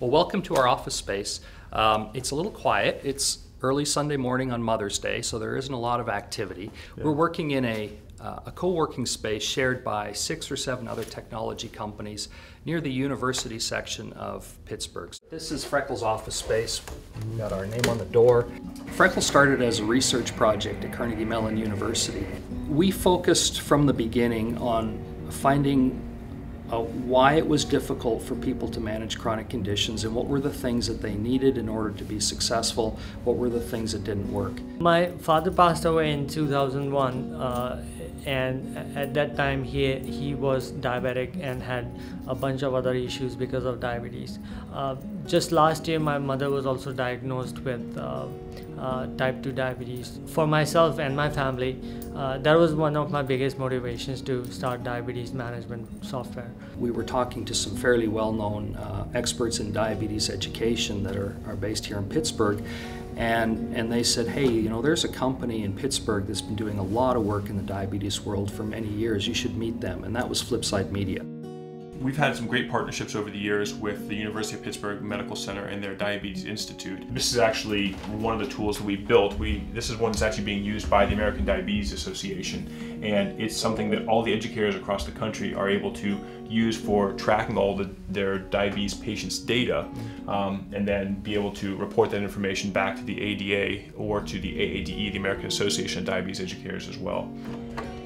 Well, welcome to our office space. It's a little quiet. It's early Sunday morning on Mother's Day, so there isn't a lot of activity. Yeah. We're working in a co-working space shared by 6 or 7 other technology companies near the university section of Pittsburgh. This is Freckles' office space. We've got our name on the door. Freckles started as a research project at Carnegie Mellon University. We focused from the beginning on finding why it was difficult for people to manage chronic conditions and what were the things that they needed in order to be successful, what were the things that didn't work. My father passed away in 2001 and at that time he was diabetic and had a bunch of other issues because of diabetes. Just last year my mother was also diagnosed with type 2 diabetes. For myself and my family, that was one of my biggest motivations to start diabetes management software. We were talking to some fairly well-known experts in diabetes education that are based here in Pittsburgh, and they said, hey, you know, there's a company in Pittsburgh that's been doing a lot of work in the diabetes world for many years. You should meet them, and that was Flipside Media. We've had some great partnerships over the years with the University of Pittsburgh Medical Center and their Diabetes Institute. This is actually one of the tools that we built. This is one that's actually being used by the American Diabetes Association, and it's something that all the educators across the country are able to use for tracking all their diabetes patients' data, and then be able to report that information back to the ADA or to the AADE, the American Association of Diabetes Educators, as well.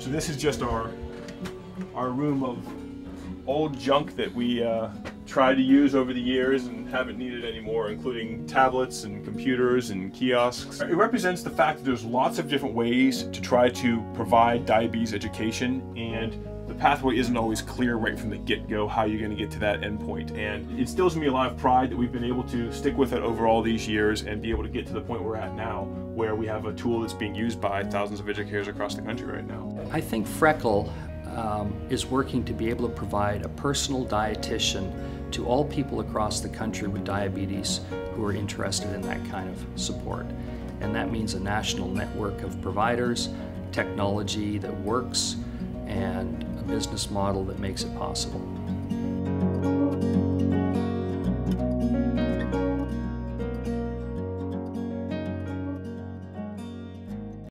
So this is just our room of old junk that we tried to use over the years and haven't needed anymore, including tablets and computers and kiosks. It represents the fact that there's lots of different ways to try to provide diabetes education, and the pathway isn't always clear right from the get-go how you're going to get to that endpoint. And it instills in me a lot of pride that we've been able to stick with it over all these years and be able to get to the point we're at now, where we have a tool that's being used by thousands of educators across the country right now. I think Freckle is working to be able to provide a personal dietitian to all people across the country with diabetes who are interested in that kind of support. And that means a national network of providers, technology that works, and a business model that makes it possible.